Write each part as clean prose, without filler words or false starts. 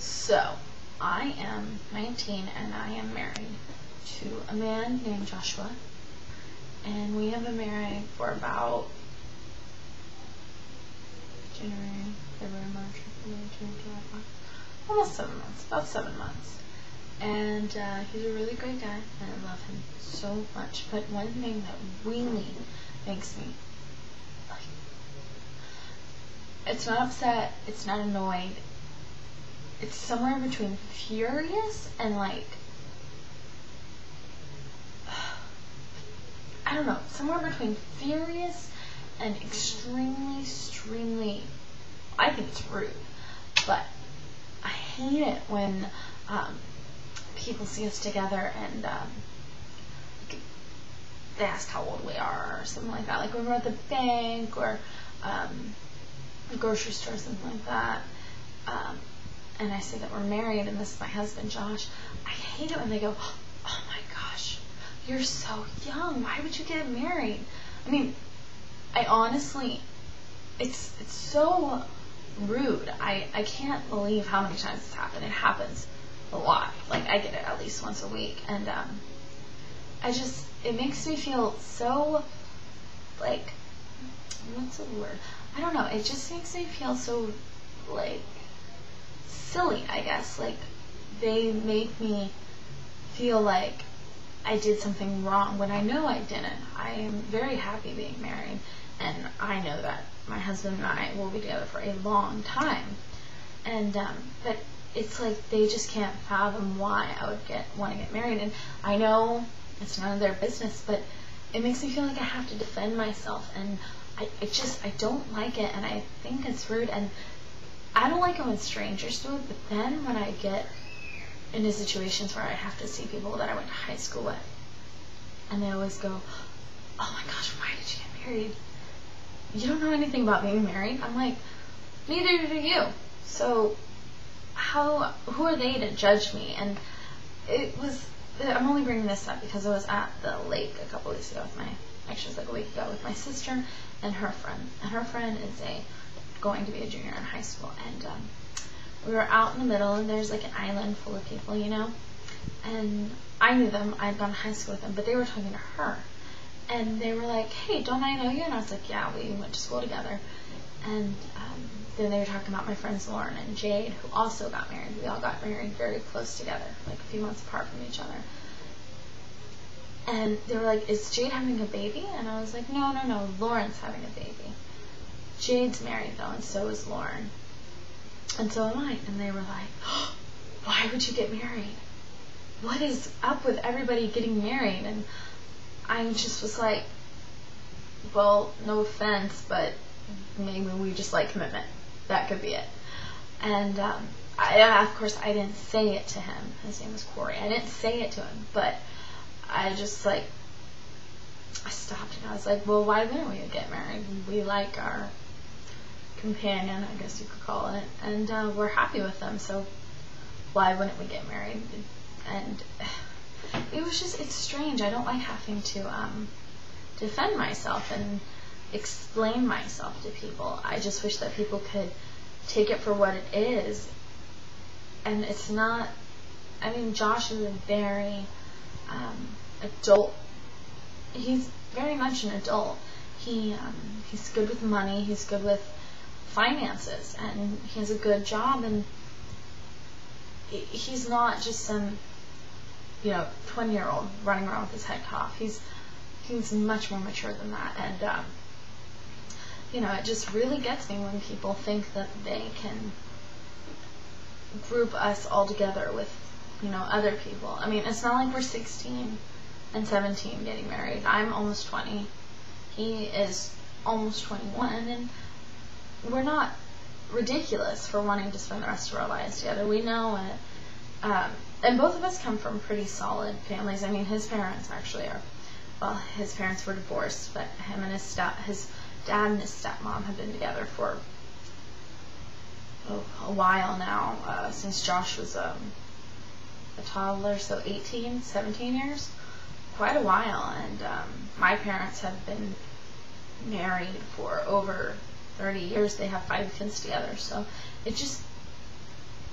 So, I am 19 and I am married to a man named Joshua. And we have been married for about January, February, March, April, May, June, July, August, almost 7 months, about 7 months. And he's a really great guy, and I love him so much. But one thing that really makes me, like, it's not upset, it's not annoyed, it's somewhere between furious and like, I don't know, somewhere between furious and extremely, I think it's rude, but I hate it when people see us together and they ask how old we are or something like that, like when we're at the bank or the grocery store or something like that, and I say that we're married and this is my husband Josh. I hate it when they go, oh my gosh, you're so young, why would you get married? I mean, I honestly, it's so rude. I can't believe how many times it's happened. It happens a lot. Like, I get it at least once a week. And it makes me feel so, like, what's the word? I don't know. It just makes me feel so, like, silly, I guess. Like, they make me feel like I did something wrong when I know I didn't. I am very happy being married, and I know that my husband and I will be together for a long time. And but it's like they just can't fathom why I would want to get married. And I know it's none of their business, but it makes me feel like I have to defend myself, and I don't like it, and I think it's rude, and I don't like it when strangers do it. But then when I get into situations where I have to see people that I went to high school with, and they always go, oh my gosh, why did you get married? You don't know anything about being married. I'm like, neither do you. So who are they to judge me? And I'm only bringing this up because I was at the lake a couple weeks ago actually it was like a week ago with my sister and her friend. And her friend is going to be a junior in high school. And we were out in the middle, and there's like an island full of people, you know? And I knew them. I had gone to high school with them, but they were talking to her. And they were like, hey, don't I know you? And I was like, yeah, we went to school together. And then they were talking about my friends Lauren and Jade, who also got married. We all got married very close together, like a few months apart from each other. And they were like, is Jade having a baby? And I was like, no, Lauren's having a baby. Jade's married, though, and so is Lauren. And so am I. And they were like, oh, why would you get married? What is up with everybody getting married? And I just was like, well, no offense, but maybe we just like commitment. That could be it. And of course, I didn't say it to him. His name was Corey. I didn't say it to him, but I just I stopped and I was like, well, why wouldn't we get married? We like our companion, I guess you could call it, and we're happy with them, so why wouldn't we get married? And it's strange. I don't like having to defend myself and explain myself to people. I just wish that people could take it for what it is. And it's not, I mean, Josh is a very adult, he's very much an adult. He's good with money, he's good with finances, and he has a good job, and he's not just some 20-year-old running around with his head cut off. He's much more mature than that. And it just really gets me when people think that they can group us all together with other people. I mean, it's not like we're 16 and 17 getting married. I'm almost 20. He is almost 21, and we're not ridiculous for wanting to spend the rest of our lives together. We know it. And both of us come from pretty solid families. I mean, his parents actually are, well, his parents were divorced, but him and his dad and his stepmom have been together for a while now, since Josh was a toddler, so 17 years, quite a while. And my parents have been married for over 30 years. They have 5 kids together, so it just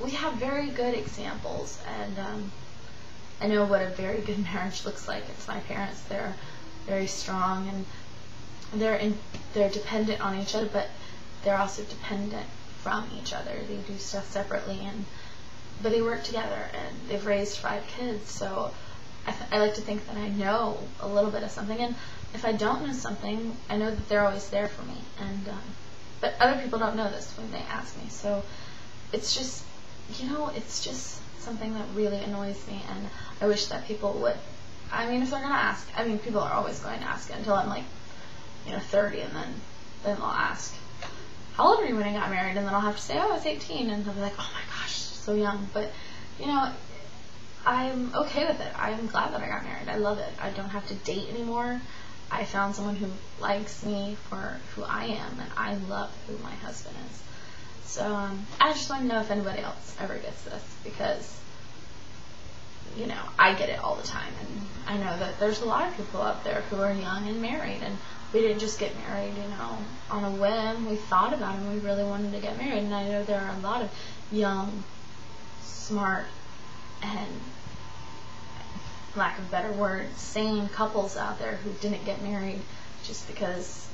we have very good examples, and I know what a very good marriage looks like. It's my parents. They're very strong, and they're dependent on each other, but they're also dependent from each other. They do stuff separately, but they work together, and they've raised 5 kids. So I like to think that I know a little bit of something, and if I don't know something, I know that they're always there for me. And but other people don't know this when they ask me. So it's just, it's just something that really annoys me, and I wish that people would. I mean, if they're gonna ask, people are always going to ask until I'm like, 30, and then they'll ask, how old were you when I got married? And then I'll have to say, oh, I was 18, and they'll be like, oh my gosh, so young. But I'm okay with it. I'm glad that I got married. I love it. I don't have to date anymore. I found someone who likes me for who I am, and I love who my husband is. So I just want to know if anybody else ever gets this, because I get it all the time, and I know that there's a lot of people out there who are young and married, and we didn't just get married, on a whim. We thought about it, and we really wanted to get married, and I know there are a lot of young, smart, and, lack of a better word, sane couples out there who didn't get married just because,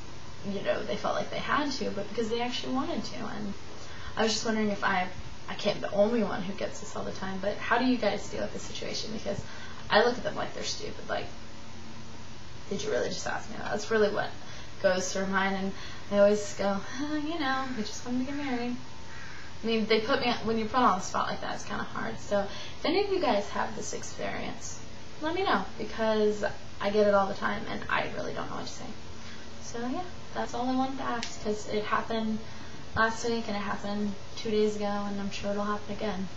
they felt like they had to, but because they actually wanted to. And I was just wondering if I can't be the only one who gets this all the time, but how do you guys deal with the situation? Because I look at them like they're stupid, like, did you really just ask me that? That's really what goes through mine, and I always go, we just wanted to get married. I mean, when you're put on the spot like that, it's kind of hard. So if any of you guys have this experience, let me know, because I get it all the time, and I really don't know what to say. So yeah, that's all I wanted to ask, because it happened last week, and it happened 2 days ago, and I'm sure it'll happen again.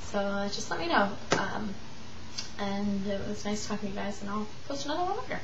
So just let me know. And it was nice talking to you guys, and I'll post another one later.